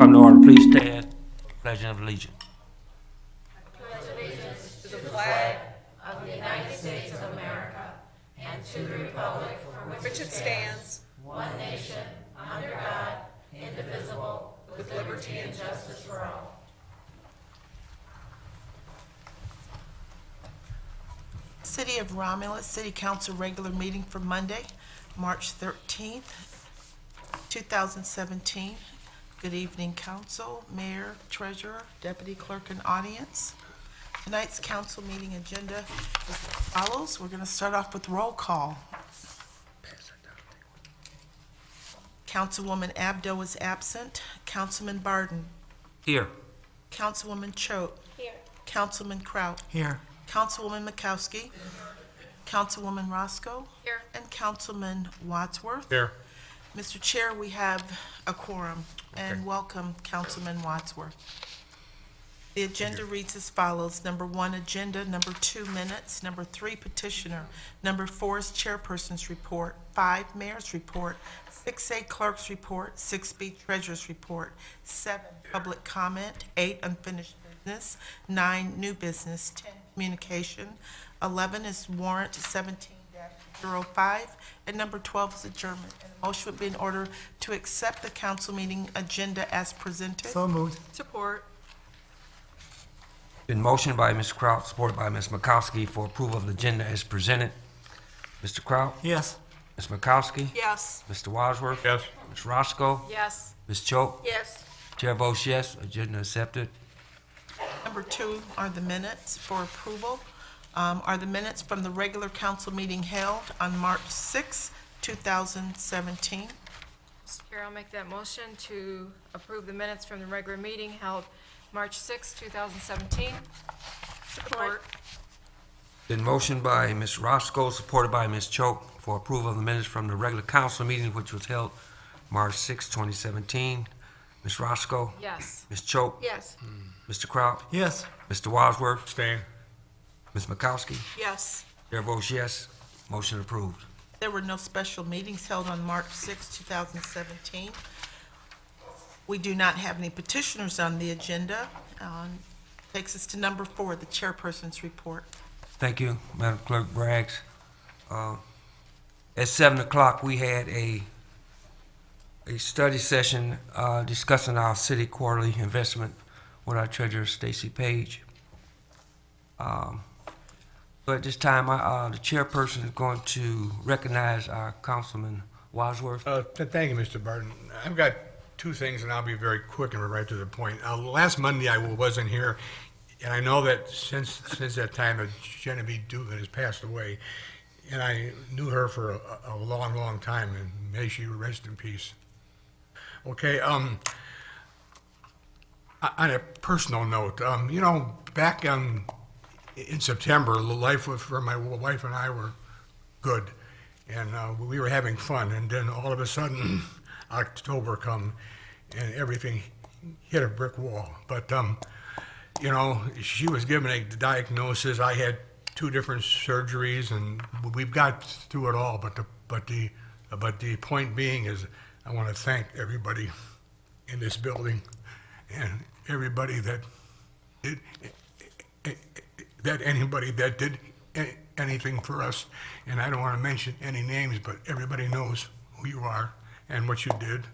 Come to order, please stand. Pledge of allegiance. Which it stands, with liberty and justice for all. City of Romulus City Council regular meeting for Monday, March 13th, 2017. Good evening, council, mayor, treasurer, deputy clerk, and audience. Tonight's council meeting agenda is as follows. We're going to start off with roll call. Councilwoman Abdo is absent. Councilman Barden. Here. Councilwoman Choate. Here. Councilman Kraut. Here. Councilwoman Makowski. Councilwoman Roscoe. Here. And Councilman Wadsworth. Here. Mr. Chair, we have a quorum, and welcome Councilman Wadsworth. The agenda reads as follows. Number 1, agenda. Number 2, minutes. Number 3, petitioner. Number 4 is chairperson's report. 5, mayor's report. 6A, clerk's report. 6B, treasurer's report. 7, public comment. 8, unfinished business. 9, new business. 10, communication. 11 is warrant 17-05. And number 12 is adjournment. And a motion would be in order to accept the council meeting agenda as presented. So moved. Support. Been motioned by Ms. Kraut, supported by Ms. Makowski for approval of the agenda as presented. Mr. Kraut? Yes. Ms. Makowski? Yes. Mr. Wadsworth? Yes. Ms. Roscoe? Yes. Ms. Choate? Yes. Chair votes yes, agenda accepted. Number 2 are the minutes for approval. Are the minutes from the regular council meeting held on March 6, 2017. Mr. Chair, I'll make that motion to approve the minutes from the regular meeting held March 6, 2017. Support. Been motioned by Ms. Roscoe, supported by Ms. Choate for approval of the minutes from the regular council meeting which was held March 6, 2017. Ms. Roscoe? Yes. Ms. Choate? Yes. Mr. Kraut? Yes. Mr. Wadsworth? Staying. Ms. Makowski? Yes. Chair votes yes, motion approved. There were no special meetings held on March 6, 2017. We do not have any petitioners on the agenda. Takes us to number 4, the chairperson's report. Thank you, Madam Clerk Braggs. At 7 o'clock, we had a study session discussing our city quarterly investment with our treasurer, Stacy Page. So at this time, the chairperson is going to recognize our Councilman Wadsworth. Thank you, Mr. Barton. I've got 2 things, and I'll be very quick and right to the point. Last Monday, I wasn't here, and I know that since that time, Genevieve Dugan has passed away, and I knew her for a long, long time, and may she rest in peace. Okay, on a personal note, back in September, life for my wife and I were good, and we were having fun, and then all of a sudden, October come, and everything hit a brick wall. But she was given a diagnosis. I had 2 different surgeries, and we've got through it all. But the point being is, I want to thank everybody in this building and everybody that anybody that did anything for us. And I don't want to mention any names, but everybody knows who you are and what you did.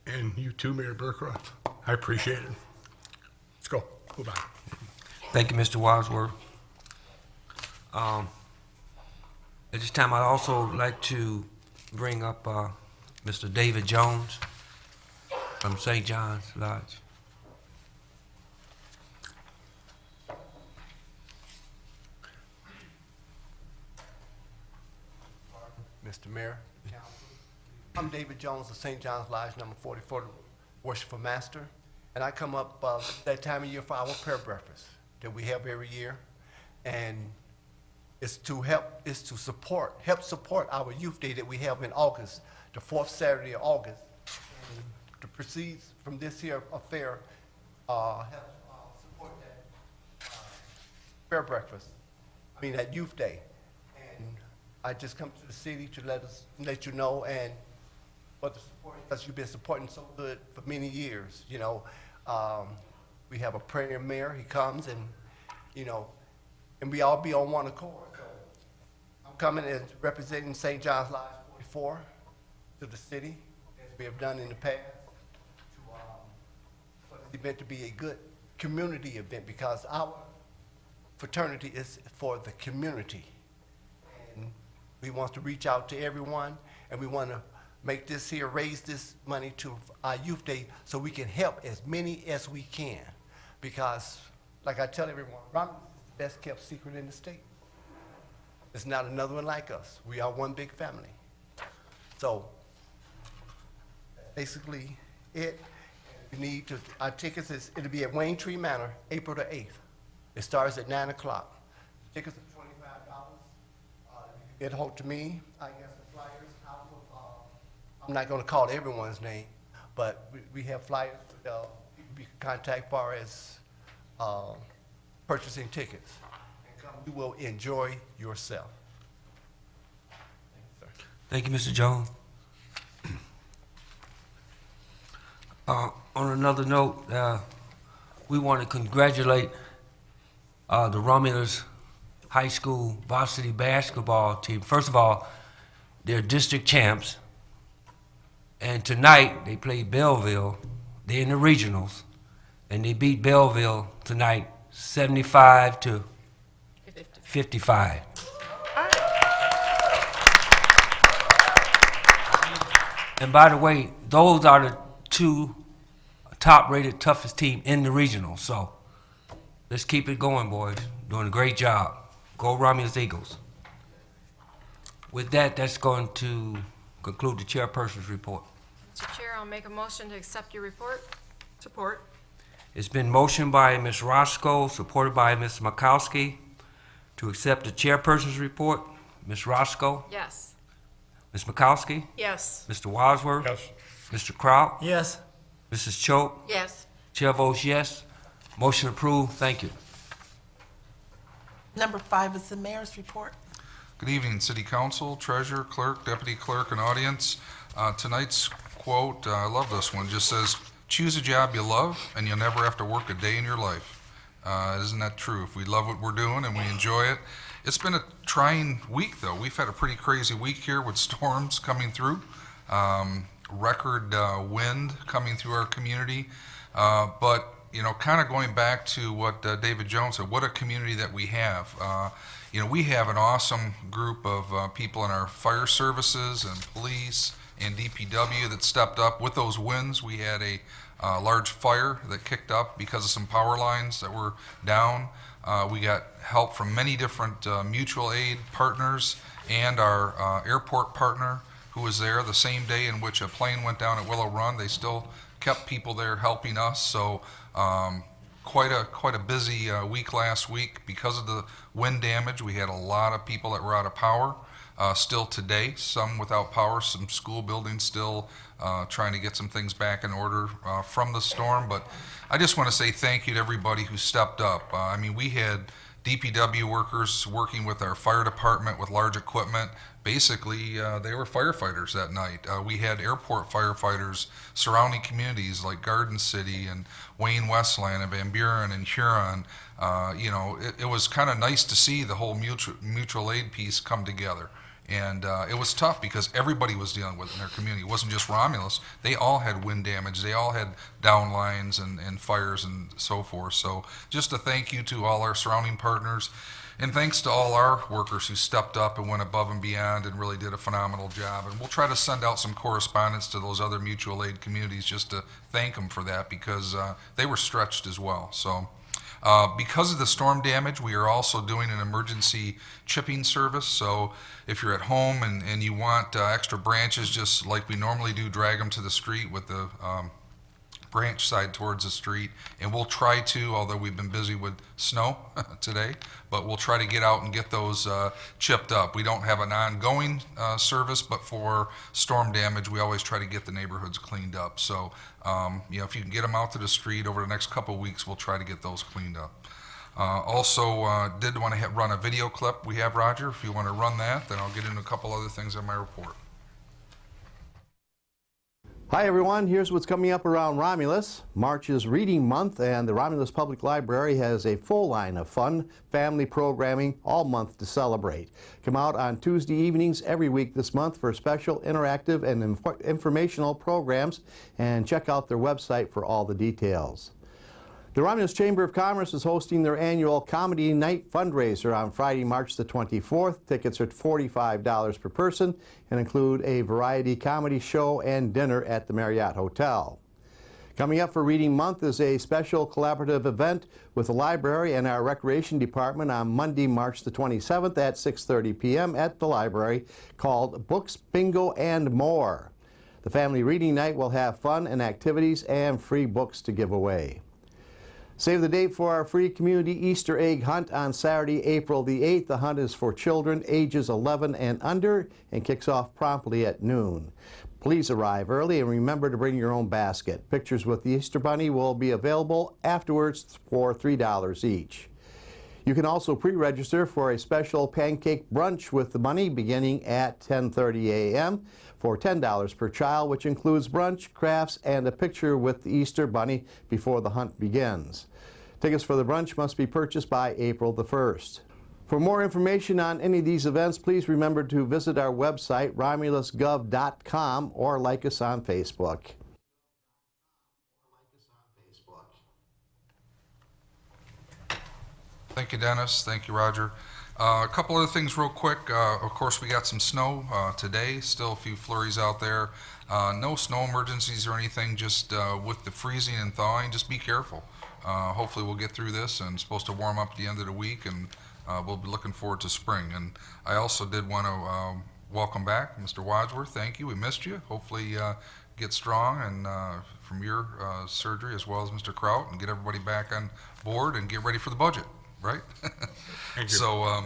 And you too, Mayor Burcroft. I appreciate it. Let's go. Move on. Thank you, Mr. Wadsworth. At this time, I'd also like to bring up Mr. David Jones from St. John's Lodge. Mr. Mayor, I'm David Jones of St. John's Lodge, number 44, Worshipful Master, and I come up that time of year for our prayer breakfast that we have every year, and it's to help support our youth day that we have in August, the 4th Saturday of August. And the proceeds from this here affair help support that prayer breakfast. That youth day. And I just come to the city to let you know, and for the support, because you've been supporting so good for many years, you know. We have a prayer mayor, he comes and, you know, and we all be on one accord. So I'm coming as representing St. John's Lodge 44 to the city, as we have done in the past, to, for this event to be a good community event, because our fraternity is for the community. And we want to reach out to everyone, and we want to make this here, raise this money to our youth day so we can help as many as we can. Because, like I tell everyone, Romulus is the best kept secret in the state. There's not another one like us. We are one big family. So, basically it. We need to, our tickets it'll be at Wayne Tree Manor, April the 8th. It starts at 9 o'clock. Tickets are $25. Get hold to me. I guess the flyers out of, I'm not gonna call everyone's name, but we have flyers, people you can contact far as, purchasing tickets. And come, you will enjoy yourself. Thank you, Mr. Jones. On another note, we want to congratulate the Romulus High School varsity basketball team. First of all, they're district champs, and tonight they played Belleville. They're in the regionals, and they beat Belleville tonight 75 to 55. And by the way, those are the two top-rated, toughest team in the regional. So let's keep it going, boys. Doing a great job. Go Romulus Eagles. With that, that's going to conclude the chairperson's report. Mr. Chair, I'll make a motion to accept your report. Support. It's been motioned by Ms. Roscoe, supported by Ms. Makowski, to accept the chairperson's report. Ms. Roscoe, Yes. Ms. Makowski, Yes. Mr. Wadsworth, Yes. Mr. Kraut, Yes. Mrs. Choate, Yes. chair votes yes. Motion approved. Thank you. Number 5 is the mayor's report. Good evening, City Council, Treasurer, Clerk, Deputy Clerk, and audience. Tonight's quote, I love this one, just says, "Choose a job you love, and you'll never have to work a day in your life." Isn't that true? If we love what we're doing and we enjoy it. It's been a trying week, though. We've had a pretty crazy week here with storms coming through, record wind coming through our community. But, you know, kind of going back to what David Jones said, what a community that we have. You know, we have an awesome group of people in our fire services and police and DPW that stepped up with those winds. We had a large fire that kicked up because of some power lines that were down. We got help from many different mutual aid partners and our airport partner who was there the same day in which a plane went down at Willow Run. They still kept people there helping us. So quite a busy week last week because of the wind damage. We had a lot of people that were out of power. Still today, some without power, some school buildings still trying to get some things back in order from the storm. But I just want to say thank you to everybody who stepped up. I mean, we had DPW workers working with our fire department with large equipment. Basically, they were firefighters that night. We had airport firefighters, surrounding communities like Garden City and Wayne Westland and Van Buren and Huron. You know, it was kind of nice to see the whole mutual aid piece come together. And it was tough because everybody was dealing with it in their community. It wasn't just Romulus. They all had wind damage. They all had down lines and fires and so forth. So just a thank you to all our surrounding partners. And thanks to all our workers who stepped up and went above and beyond and really did a phenomenal job. And we'll try to send out some correspondence to those other mutual aid communities just to thank them for that because they were stretched as well. So. Because of the storm damage, we are also doing an emergency chipping service. So if you're at home and you want extra branches, just like we normally do, drag them to the street with the branch side towards the street. And we'll try to, although we've been busy with snow today, but we'll try to get out and get those chipped up. We don't have an ongoing service, but for storm damage, we always try to get the neighborhoods cleaned up. So, you know, if you can get them out to the street over the next couple of weeks, we'll try to get those cleaned up. Also, did want to run a video clip we have, Roger. If you want to run that, then I'll get into a couple other things in my report. Hi everyone, here's what's coming up around Romulus. March is Reading Month and the Romulus Public Library has a full line of fun family programming all month to celebrate. Come out on Tuesday evenings every week this month for special interactive and informational programs and check out their website for all the details. The Romulus Chamber of Commerce is hosting their annual Comedy Night fundraiser on Friday, March the 24th. Tickets are $45 per person and include a variety comedy show and dinner at the Marriott Hotel. Coming up for Reading Month is a special collaborative event with the library and our recreation department on Monday, March the 27th at 6:30 p.m. at the library called Books, Bingo, and More. The family reading night will have fun and activities and free books to give away. Save the date for our free community Easter egg hunt on Saturday, April the 8th. The hunt is for children ages 11 and under and kicks off promptly at noon. Please arrive early and remember to bring your own basket. Pictures with the Easter Bunny will be available afterwards for $3 each. You can also pre-register for a special pancake brunch with the bunny beginning at 10:30 a.m. for $10 per child, which includes brunch, crafts, and a picture with the Easter Bunny before the hunt begins. Tickets for the brunch must be purchased by April the 1st. For more information on any of these events, please remember to visit our website, romulusgov.com, or like us on Facebook. Thank you, Dennis. Thank you, Roger. A couple other things real quick. Of course, we got some snow today, still a few flurries out there. No snow emergencies or anything, just with the freezing and thawing, just be careful. Hopefully we'll get through this, and it's supposed to warm up at the end of the week, and we'll be looking forward to spring. And I also did want to welcome back Mr. Wadsworth. Thank you. We missed you. Hopefully get strong and from your surgery, as well as Mr. Kraut, and get everybody back on board and get ready for the budget, right? Thank you. So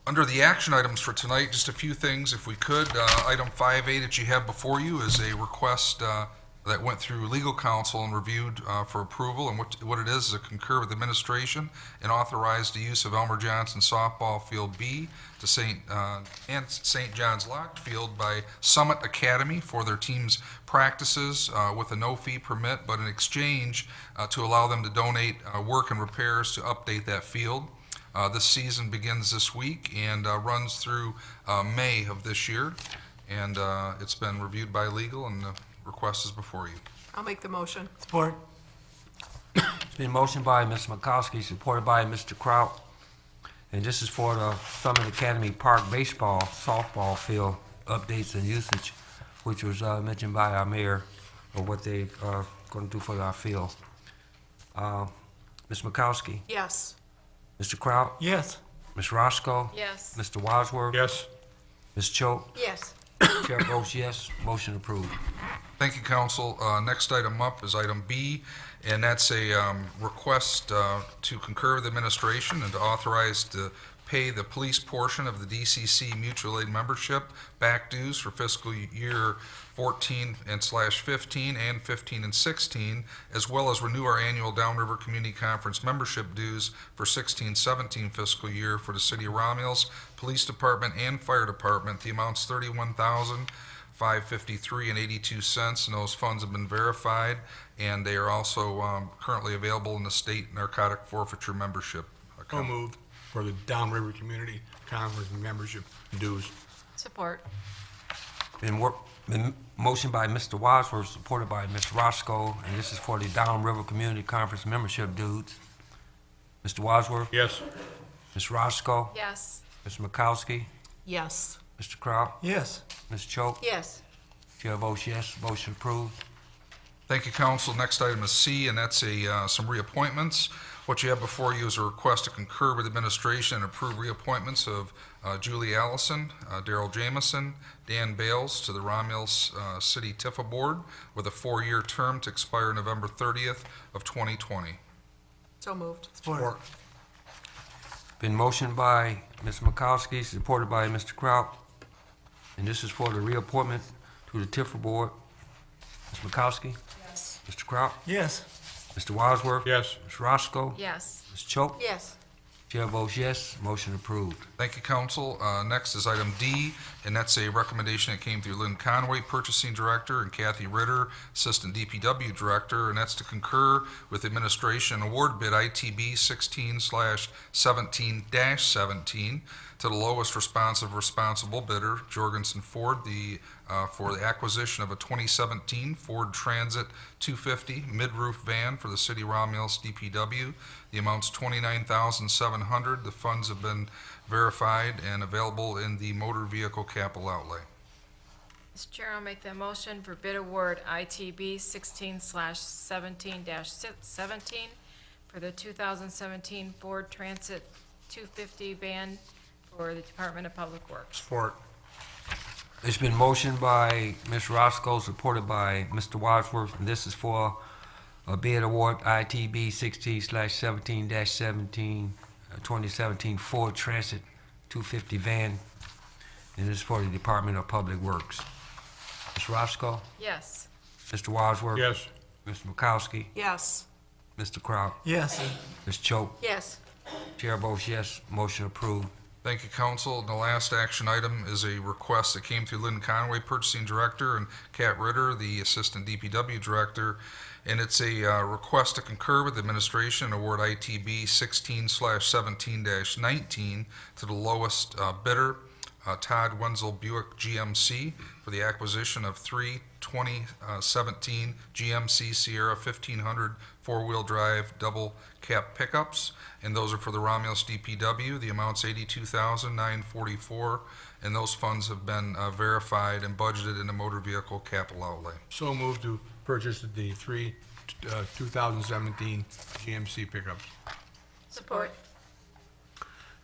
under the action items for tonight, just a few things if we could. Item 5A that you have before you is a request that went through legal counsel and reviewed for approval, and what it is a concur with administration and authorize the use of Elmer Johnson Softball Field B to St. John's Lock Field by Summit Academy for their team's practices with a no-fee permit, but in exchange to allow them to donate work and repairs to update that field. This season begins this week and runs through May of this year, and it's been reviewed by legal, and the request is before you. I'll make the motion. Support. It's been motioned by Ms. McCoskey, supported by Mr. Kraut. And this is for the Summit Academy Park Baseball, Softball Field updates and usage, which was mentioned by our mayor of what they are going to do for our field. Ms. McCoskey, Yes. Mr. Kraut, Yes. Ms. Roscoe, Yes. Mr. Wadsworth, Yes. Ms. Choate, Yes. Chair votes yes, motion approved. Thank you, council. Next item up is item B, and that's a request to concur with administration and to authorize to pay the police portion of the DCC mutual aid membership back dues for fiscal year 14/15 and 15 and 16, as well as renew our annual Downriver Community Conference membership dues for 16-17 fiscal year for the City of Romulus, Police Department, and Fire Department. The amount's $31,553.82, and those funds have been verified, and they are also currently available in the state narcotic forfeiture membership So account. moved for the Downriver Community Conference membership dues. Support. Been motioned by Mr. Wadsworth, supported by Ms. Roscoe, and this is for the Downriver Community Conference membership dues. Mr. Wadsworth, Yes. Ms. Roscoe, Yes. Ms. Makowski, Yes. Mr. Kraut, Yes. Ms. Choate. Yes. Chair votes yes, motion approved. Thank you, council. Next item is C, and that's some reappointments. What you have before you is a request to concur with administration and approve reappointments of Julie Allison, Daryl Jamison, Dan Bales to the Romulus City Tifa Board with a 4-year term to expire November 30th of 2020. So moved. Support. Been motioned by Ms. Makowski, supported by Mr. Kraut, and this is for the reappointment to the Tifa Board. Ms. Makowski, Yes. Mr. Kraut, Yes. Mr. Wadsworth, Yes. Ms. Roscoe, Yes. Ms. Choate. Yes. Chair votes yes, motion approved. Thank you, council. Next is item D, and that's a recommendation that came through Lynn Conway, Purchasing Director, and Kathy Ritter, Assistant DPW Director, and that's to concur with administration award bid ITB 16/17-17 to the lowest responsible bidder, Jorgensen Ford, for the acquisition of a 2017 Ford Transit 250 mid-roof van for the City of Romulus DPW. The amount's $29,700. The funds have been verified and available in the motor vehicle capital outlay. Mr. Chair, I'll make that motion for bid award ITB 16/17-17 for the 2017 Ford Transit 250 van for the Department of Public Works. Support. It's been motioned by Ms. Roscoe, supported by Mr. Wadsworth, and this is for a bid award ITB 16/17-17, 2017 Ford Transit 250 van, and this is for the Department of Public Works. Ms. Roscoe? Yes. Mr. Wadsworth? Yes. Mr. Mikowski? Yes. Mr. Kraut? Yes. Ms. Choate? Yes. Chair votes yes, motion approved. Thank you, council. And the last action item is a request that came through Lynn Conway, Purchasing Director, and Kat Ritter, the Assistant DPW Director. And it's a request to concur with the administration and award ITB 16/17-19 to the lowest bidder, Todd Wenzel Buick GMC, for the acquisition of three 2017 GMC Sierra 1500 four-wheel drive double cab pickups, and those are for the Romulus DPW. The amount's $82,944, and those funds have been verified and budgeted in the motor vehicle capital outlay. So moved to purchase the three 2017 GMC pickups. Support.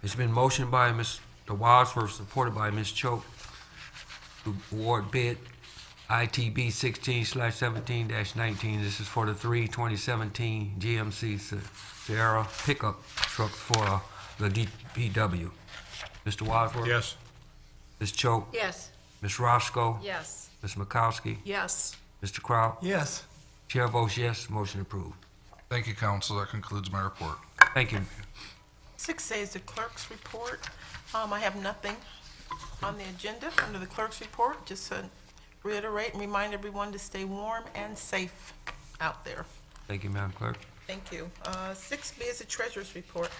It's been motioned by Mr. Wadsworth, supported by Ms. Choate, to award bid ITB 16/17-19. This is for the three 2017 GMC Sierra pickup trucks for the DPW. Mr. Wadsworth? Yes. Ms. Choate? Yes. Ms. Roscoe? Yes. Ms. Mikowski? Yes. Mr. Kraut? Yes. Chair votes yes, motion approved. Thank you, council. That concludes my report. Thank you. 6A is the clerk's report. I have nothing on the agenda under the clerk's report. Just reiterate and remind everyone to stay warm and safe out there. Thank you, Madam Clerk. Thank you. 6B is the treasurer's report.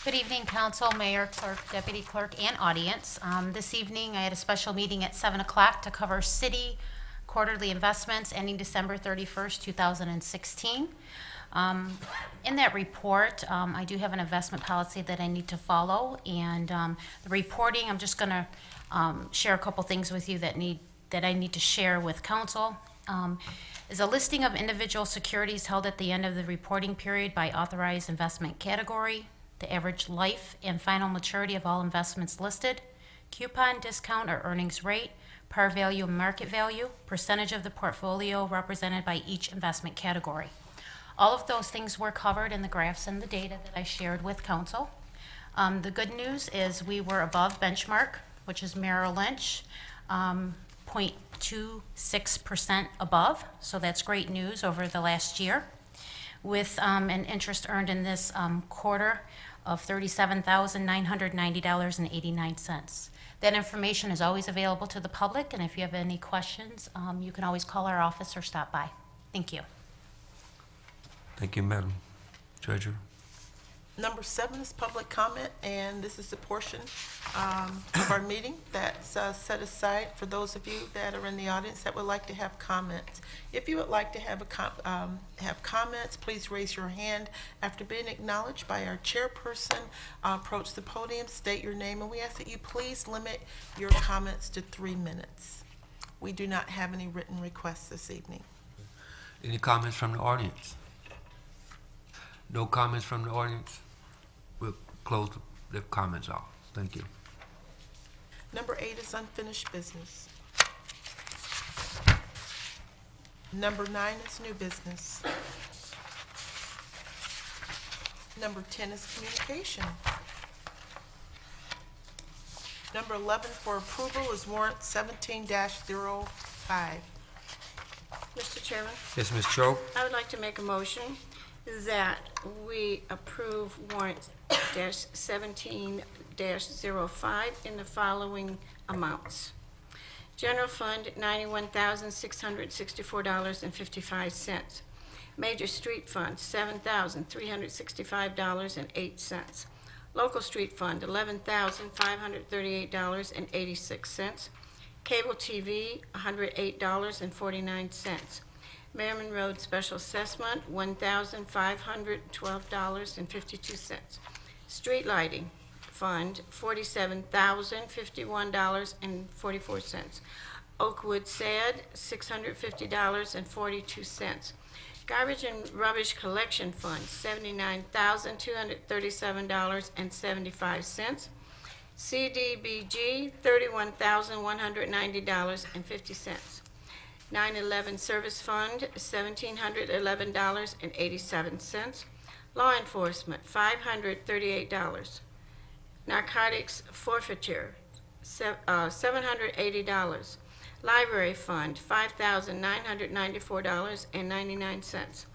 Good evening, council, mayor, clerk, deputy clerk, and audience. This evening, I had a special meeting at 7 o'clock to cover city quarterly investments ending December 31st, 2016. In that report, I do have an investment policy that I need to follow, and the reporting, I'm just going to share a couple things with you that I need to share with council. Is a listing of individual securities held at the end of the reporting period by authorized investment category, the average life and final maturity of all investments listed, coupon, discount, or earnings rate, par value and market value, percentage of the portfolio represented by each investment category. All of those things were covered in the graphs and the data that I shared with council. The good news is we were above benchmark, which is Merrill Lynch, 0.26% above, so that's great news over the last year, with an interest earned in this quarter of $37,990.89. That information is always available to the public, and if you have any questions, you can always call our office or stop by. Thank you. Thank you, Madam Treasurer. Number 7 is public comment, and this is the portion of our meeting that's set aside for those of you that are in the audience that would like to have comments. If you would like to have have comments, please raise your hand. After being acknowledged by our chairperson, approach the podium, state your name, and we ask that you please limit your comments to 3 minutes. We do not have any written requests this evening. Any comments from the audience? No comments from the audience? We'll close the comments off. Thank you. Number 8 is unfinished business. Number 9 is new business. Number 10 is communication. Number 11 for approval is warrant 17-05. Mr. Chairman, Yes, Ms. Cho? I would like to make a motion that we approve warrant -17-05 in the following amounts. General Fund, $91,664.55. Major Street Fund, $7,365.08. Local Street Fund, $11,538.86. Cable TV, $108.49. Merriman Road Special Assessment, $1,512.52. Street Lighting Fund, $47,051.44. Oakwood SAD, $650.42. Garbage and Rubbish Collection Fund, $79,237.75. CDBG, $31,190.50. 9/11 Service Fund, $1,711.87. Law Enforcement, $538. Narcotics Forfeiture, $780. Library Fund, $5,994.99.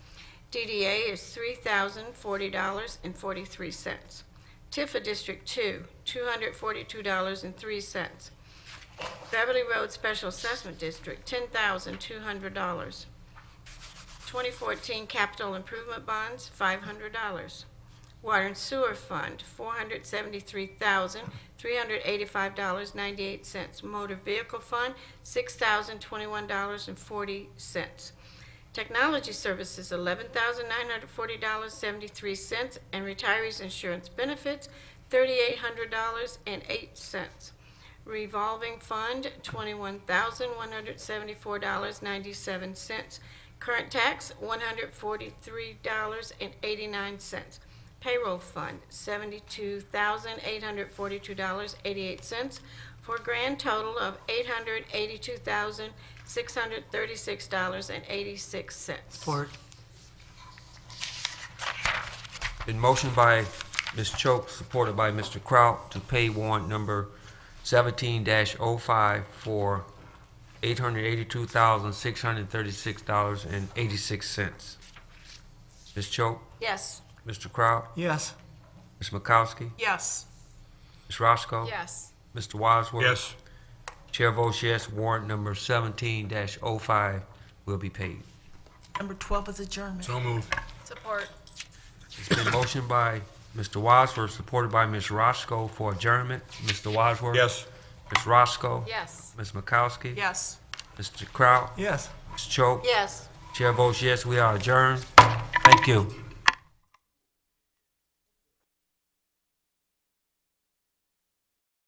DDA is $3,040.43. Tifa District 2, $242.03. Beverly Road Special Assessment District, $10,200. 2014 Capital Improvement Bonds, $500. Water and Sewer Fund, $473,385.98. Motor Vehicle Fund, $6,021.40. Technology Services, $11,940.73. And Retirees Insurance Benefits, $3,800.08. Revolving Fund, $21,174.97. Current tax, $143.89. Payroll Fund, $72,842.88, for a grand total of $882,636.86. Support. Been motioned by Ms. Choate, supported by Mr. Kraut, to pay warrant number 17-05 for $882,636.86. Ms. Choate, Yes. Mr. Kraut, Yes. Ms. Makowski, Yes. Ms. Roscoe, Yes. Mr. Wadsworth. Yes. Chair votes yes, warrant number 17-05 will be paid. Number 12 is adjournment. So moved. Support. It's been motioned by Mr. Wadsworth, supported by Ms. Roscoe for adjournment. Mr. Wadsworth? Yes. Ms. Roscoe? Yes. Ms. Makowski? Yes. Mr. Kraut? Yes. Ms. Choate? Yes. Chair votes yes, we are adjourned. Thank you.